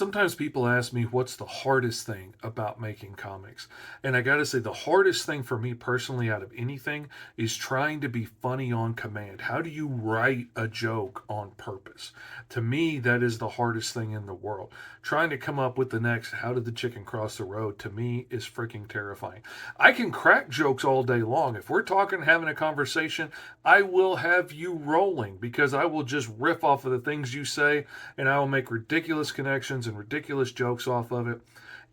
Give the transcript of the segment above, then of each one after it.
Sometimes people ask me what's the hardest thing about making comics. And I got to say, the hardest thing for me personally out of anything is trying to be funny on command. How do you write a joke on purpose? To me, that is the hardest thing in the world. Trying to come up with the next, how did the chicken cross the road, to me is freaking terrifying. I can crack jokes all day long. If we're talking, having a conversation, I will have you rolling because I will just riff off of the things you say and I will make ridiculous connections and ridiculous jokes off of it.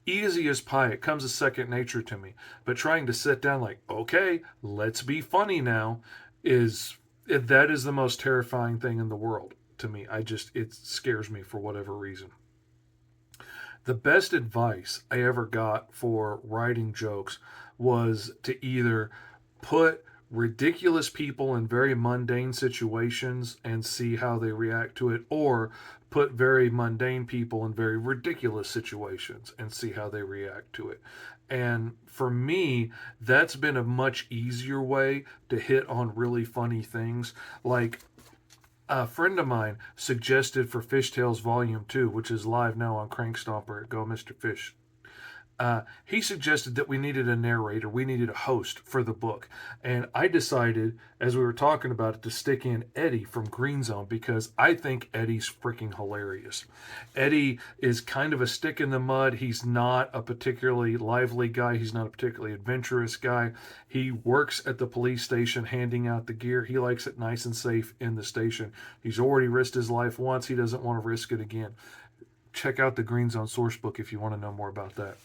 Easy as pie. It comes as second nature to me. But trying to sit down like, okay, let's be funny now, is that is the most terrifying thing in the world to me. It scares me for whatever reason. The best advice I ever got for writing jokes was to either put ridiculous people in very mundane situations and see how they react to it, or put very mundane people in very ridiculous situations and see how they react to it. And for me, that's been a much easier way to hit on really funny things. Like, a friend of mine suggested for Fishtails Volume 2, which is live now on Crankstomper at Go Mr. Fish, he suggested that we needed a narrator, we needed a host for the book. And I decided, as we were talking about it, to stick in Eddie from Green Zone because I think Eddie's freaking hilarious. Eddie is kind of a stick in the mud. He's not a particularly lively guy, he's not a particularly adventurous guy. He works at the police station handing out the gear. He likes it nice and safe in the station. He's already risked his life once, he doesn't want to risk it again. Check out the Green Zone source book if you want to know more about that.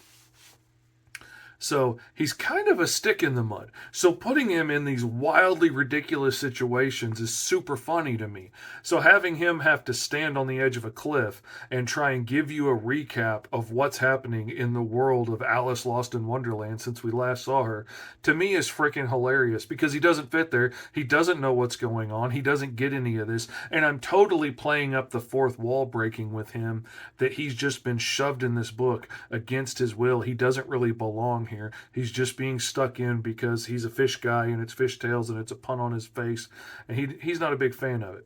So he's kind of a stick in the mud. So putting him in these wildly ridiculous situations is super funny to me. So having him have to stand on the edge of a cliff and try and give you a recap of what's happening in the world of Alice Lost in Wonderland since we last saw her, to me is freaking hilarious because he doesn't fit there. He doesn't know what's going on. He doesn't get any of this. And I'm totally playing up the fourth wall breaking with him, that he's just been shoved in this book against his will. He doesn't really belong here. He's just being stuck in because he's a fish guy and it's fishtails and it's a pun on his face, and he's not a big fan of it.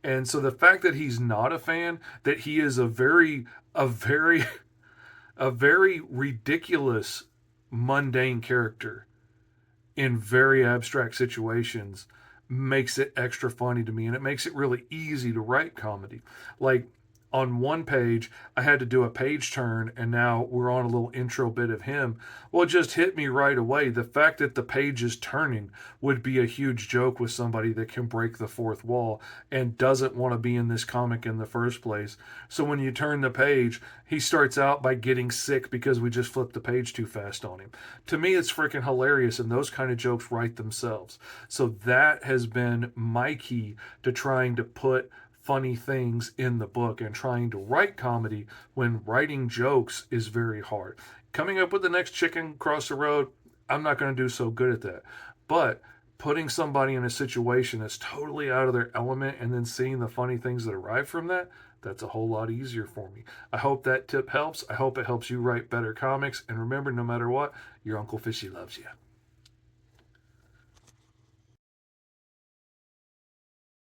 And so the fact that he's not a fan, that he is a very ridiculous, mundane character in very abstract situations makes it extra funny to me, and it makes it really easy to write comedy. Like, on one page, I had to do a page turn, and now we're on a little intro bit of him. Well, it just hit me right away. The fact that the page is turning would be a huge joke with somebody that can break the fourth wall and doesn't want to be in this comic in the first place. So when you turn the page, he starts out by getting sick because we just flipped the page too fast on him. To me, it's freaking hilarious, and those kind of jokes write themselves. So that has been my key to trying to put funny things in the book and trying to write comedy when writing jokes is very hard. Coming up with the next chicken cross the road, I'm not going to do so good at that. But putting somebody in a situation that's totally out of their element and then seeing the funny things that arrive from that, that's a whole lot easier for me. I hope that tip helps. I hope it helps you write better comics. And remember, no matter what, your Uncle Fishy loves you.